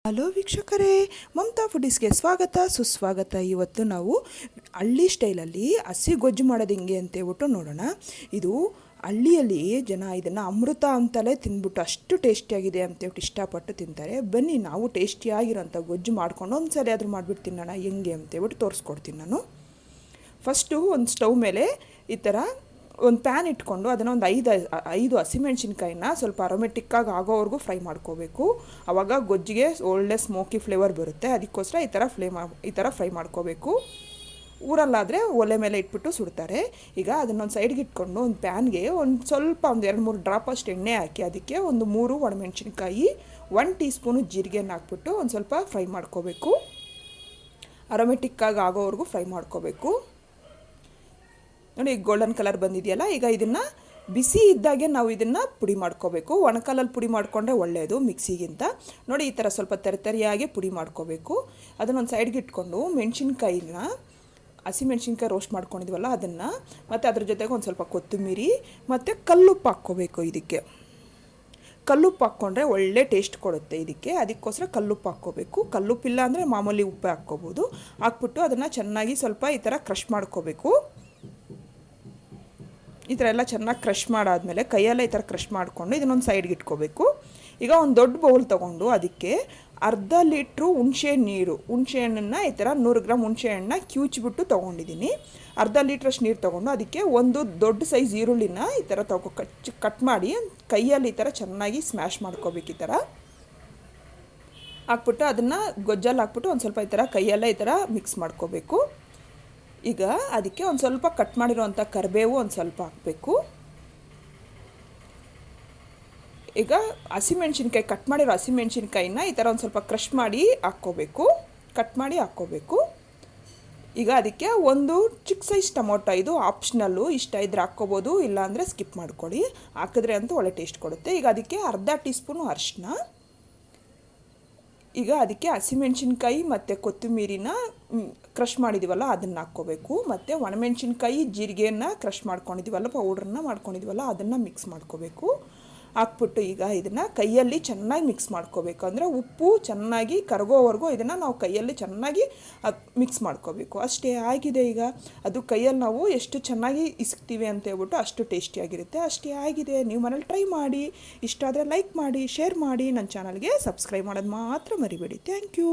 Hello ವೀಕ್ಷಕರೇ, ಮಮತಾ ಫುಡೀಸ್ಗೆ ಸ್ವಾಗತ ಸುಸ್ವಾಗತ. ಇವತ್ತು ನಾವು ಹಳ್ಳಿ ಸ್ಟೈಲಲ್ಲಿ ಹಸಿ ಗೊಜ್ಜು ಮಾಡೋದು ಹೆಂಗೆ ಅಂತೇಳ್ಬಿಟ್ಟು ನೋಡೋಣ. ಇದು ಹಳ್ಳಿಯಲ್ಲಿ ಜನ ಇದನ್ನು ಅಮೃತ ಅಂತಲೇ ತಿಂದ್ಬಿಟ್ಟು ಅಷ್ಟು ಟೇಸ್ಟಿಯಾಗಿದೆ ಅಂತೇಳ್ಬಿಟ್ಟು ಇಷ್ಟಪಟ್ಟು ತಿಂತಾರೆ. ಬನ್ನಿ ನಾವು ಟೇಸ್ಟಿಯಾಗಿರೋಂಥ ಗೊಜ್ಜು ಮಾಡ್ಕೊಂಡು ಒಂದು ಸಲ ಆದರೂ ಮಾಡಿಬಿಟ್ಟು ತಿನ್ನೋಣ ಹೆಂಗೆ ಅಂತೇಳ್ಬಿಟ್ಟು ತೋರಿಸ್ಕೊಡ್ತೀನಿ ನಾನು. ಫಸ್ಟು ಒಂದು ಸ್ಟವ್ ಮೇಲೆ ಈ ಥರ ಒಂದು ಪ್ಯಾನ್ ಇಟ್ಕೊಂಡು ಅದನ್ನು ಒಂದು ಐದು ಹಸಿಮೆಣ್ಸಿನ್ಕಾಯಿನ ಸ್ವಲ್ಪ ಅರೋಮೆಟಿಕ್ಕಾಗಿ ಆಗೋವರೆಗೂ ಫ್ರೈ ಮಾಡ್ಕೋಬೇಕು. ಆವಾಗ ಗೊಜ್ಜಿಗೆ ಒಳ್ಳೆ ಸ್ಮೋಕಿ ಫ್ಲೇವರ್ ಬರುತ್ತೆ. ಅದಕ್ಕೋಸ್ಕರ ಈ ಥರ ಫ್ರೈ ಮಾಡ್ಕೋಬೇಕು. ಊರಲ್ಲಾದರೆ ಒಲೆ ಮೇಲೆ ಇಟ್ಬಿಟ್ಟು ಸುಡ್ತಾರೆ. ಈಗ ಅದನ್ನೊಂದು ಸೈಡ್ಗೆ ಇಟ್ಕೊಂಡು ಒಂದು ಪ್ಯಾನ್ಗೆ ಒಂದು 2-3 ಡ್ರಾಪ್ ಅಷ್ಟು ಎಣ್ಣೆ ಹಾಕಿ ಅದಕ್ಕೆ ಒಂದು 3 ಒಣಮೆಣ್ಸಿನ್ಕಾಯಿ, 1 ಟೀ ಸ್ಪೂನು ಜೀರಿಗೆನ ಹಾಕ್ಬಿಟ್ಟು ಒಂದು ಸ್ವಲ್ಪ ಫ್ರೈ ಮಾಡ್ಕೋಬೇಕು. ಅರೋಮೆಟಿಕ್ಕಾಗಿ ಆಗೋವರೆಗೂ ಫ್ರೈ ಮಾಡ್ಕೋಬೇಕು. ನೋಡಿ, ಈಗ ಗೋಲ್ಡನ್ ಕಲರ್ ಬಂದಿದೆಯಲ್ಲ. ಈಗ ಇದನ್ನು ಬಿಸಿ ಇದ್ದಾಗೆ ನಾವು ಇದನ್ನು ಪುಡಿ ಮಾಡ್ಕೋಬೇಕು. ಒಣಕಲ್ಲಲ್ಲಿ ಪುಡಿ ಮಾಡಿಕೊಂಡ್ರೆ ಒಳ್ಳೆಯದು ಮಿಕ್ಸಿಗಿಂತ. ನೋಡಿ, ಈ ಥರ ಸ್ವಲ್ಪ ತರಿಯಾಗಿ ಪುಡಿ ಮಾಡ್ಕೋಬೇಕು. ಅದನ್ನೊಂದು ಸೈಡ್ಗೆ ಇಟ್ಕೊಂಡು ಹಸಿಮೆಣ್ಸಿನ್ಕಾಯಿ ರೋಸ್ಟ್ ಮಾಡ್ಕೊಂಡಿದ್ವಲ್ಲ ಅದನ್ನು, ಮತ್ತು ಅದ್ರ ಜೊತೆಗೆ ಒಂದು ಸ್ವಲ್ಪ ಕೊತ್ತಂಬರಿ ಮತ್ತು ಕಲ್ಲುಪ್ಪು ಹಾಕ್ಕೋಬೇಕು. ಇದಕ್ಕೆ ಕಲ್ಲುಪ್ಪು ಹಾಕ್ಕೊಂಡ್ರೆ ಒಳ್ಳೆ ಟೇಸ್ಟ್ ಕೊಡುತ್ತೆ ಇದಕ್ಕೆ. ಅದಕ್ಕೋಸ್ಕರ ಕಲ್ಲುಪ್ಪು ಹಾಕ್ಕೋಬೇಕು. ಕಲ್ಲುಪ್ಪಿಲ್ಲ ಅಂದರೆ ಮಾಮೂಲಿ ಉಪ್ಪು ಹಾಕ್ಕೋಬೋದು. ಹಾಕ್ಬಿಟ್ಟು ಅದನ್ನು ಚೆನ್ನಾಗಿ ಸ್ವಲ್ಪ ಈ ಥರ ಕ್ರಷ್ ಮಾಡ್ಕೋಬೇಕು. ಈ ಥರ ಎಲ್ಲ ಚೆನ್ನಾಗಿ ಕ್ರಷ್ ಮಾಡಾದಮೇಲೆ ಕೈಯಲ್ಲೇ ಈ ಥರ ಕ್ರಷ್ ಮಾಡಿಕೊಂಡು ಇದನ್ನೊಂದು ಸೈಡ್ಗೆ ಇಟ್ಕೋಬೇಕು. ಈಗ ಒಂದು ದೊಡ್ಡ ಬೌಲ್ ತೊಗೊಂಡು ಅದಕ್ಕೆ ಅರ್ಧ ಲೀಟ್ರು ಹುಣಸೆಹಣ್ಣನ್ನು ಈ ಥರ 100 ಗ್ರಾಮ್ ಹುಣಸೆಹಣ್ಣನ್ನ ಕಿವುಚಿಬಿಟ್ಟು ತೊಗೊಂಡಿದ್ದೀನಿ. ಅರ್ಧ ಲೀಟ್ರಷ್ಟು ನೀರು ತೊಗೊಂಡು ಅದಕ್ಕೆ ಒಂದು ದೊಡ್ಡ ಸೈಜ್ ಈರುಳ್ಳಿನ ಈ ಥರ ಕಟ್ ಮಾಡಿ ಕೈಯಲ್ಲಿ ಈ ಥರ ಚೆನ್ನಾಗಿ ಸ್ಮ್ಯಾಶ್ ಮಾಡ್ಕೋಬೇಕು. ಈ ಥರ ಹಾಕ್ಬಿಟ್ಟು ಅದನ್ನು ಗೊಜ್ಜಲ್ಲಿ ಹಾಕ್ಬಿಟ್ಟು ಒಂದು ಸ್ವಲ್ಪ ಈ ಥರ ಕೈಯಲ್ಲೇ ಈ ಥರ ಮಿಕ್ಸ್ ಮಾಡ್ಕೋಬೇಕು. ಈಗ ಅದಕ್ಕೆ ಒಂದು ಸ್ವಲ್ಪ ಕಟ್ ಮಾಡಿರೋವಂಥ ಕರಿಬೇವು ಒಂದು ಸ್ವಲ್ಪ ಹಾಕಬೇಕು. ಈಗ ಕಟ್ ಮಾಡಿರೋ ಹಸಿಮೆಣ್ಸಿನ್ಕಾಯಿನ ಈ ಥರ ಒಂದು ಸ್ವಲ್ಪ ಕ್ರಷ್ ಮಾಡಿ ಹಾಕ್ಕೋಬೇಕು. ಈಗ ಅದಕ್ಕೆ ಒಂದು ಚಿಕ್ಕ ಸೈಜ್ ಟೊಮೊಟೊ, ಇದು ಆಪ್ಷನಲ್ಲು, ಇಷ್ಟ ಇದ್ರೆ ಹಾಕ್ಕೋಬೋದು, ಇಲ್ಲಾಂದರೆ ಸ್ಕಿಪ್ ಮಾಡ್ಕೊಳ್ಳಿ. ಹಾಕಿದ್ರೆ ಅಂತೂ ಒಳ್ಳೆ ಟೇಸ್ಟ್ ಕೊಡುತ್ತೆ. ಈಗ ಅದಕ್ಕೆ ಅರ್ಧ ಟೀ ಸ್ಪೂನು ಅರಿಶಿನ. ಈಗ ಅದಕ್ಕೆ ಹಸಿಮೆಣ್ಸಿನ್ಕಾಯಿ ಮತ್ತು ಕೊತ್ತಂಬರಿನ ಕ್ರಷ್ ಮಾಡಿದ್ದೀವಲ್ಲ ಅದನ್ನು ಹಾಕ್ಕೋಬೇಕು. ಮತ್ತು ಒಣಮೆಣ್ಸಿನ್ಕಾಯಿ ಜೀರಿಗೆನ ಕ್ರಷ್ ಮಾಡ್ಕೊಂಡಿದ್ದೀವಲ್ಲ, ಪೌಡ್ರನ್ನ ಮಾಡ್ಕೊಂಡಿದ್ದೀವಲ್ಲ ಅದನ್ನು ಮಿಕ್ಸ್ ಮಾಡ್ಕೋಬೇಕು. ಹಾಕ್ಬಿಟ್ಟು ಈಗ ಇದನ್ನು ಕೈಯಲ್ಲಿ ಚೆನ್ನಾಗಿ ಮಿಕ್ಸ್ ಮಾಡ್ಕೋಬೇಕು. ಅಂದರೆ ಉಪ್ಪು ಚೆನ್ನಾಗಿ ಕರಗೋವರೆಗೂ ಇದನ್ನು ನಾವು ಕೈಯಲ್ಲಿ ಚೆನ್ನಾಗಿ ಮಿಕ್ಸ್ ಮಾಡ್ಕೋಬೇಕು. ಅಷ್ಟೇ ಆಗಿದೆ. ಈಗ ಅದು ಕೈಯಲ್ಲಿ ನಾವು ಎಷ್ಟು ಚೆನ್ನಾಗಿ ಇಸ್ಕ್ತೀವಿ ಅಂತ ಹೇಳ್ಬಿಟ್ಟು ಅಷ್ಟು ಟೇಸ್ಟಿಯಾಗಿರುತ್ತೆ. ಅಷ್ಟೇ ಆಗಿದೆ. ನೀವು ಮನೇಲಿ ಟ್ರೈ ಮಾಡಿ. ಇಷ್ಟ ಆದರೆ ಲೈಕ್ ಮಾಡಿ, ಶೇರ್ ಮಾಡಿ. ನನ್ನ ಚಾನಲ್ಗೆ ಸಬ್ಸ್ಕ್ರೈಬ್ ಮಾಡೋದು ಮಾತ್ರ ಮರಿಬೇಡಿ. Thank you.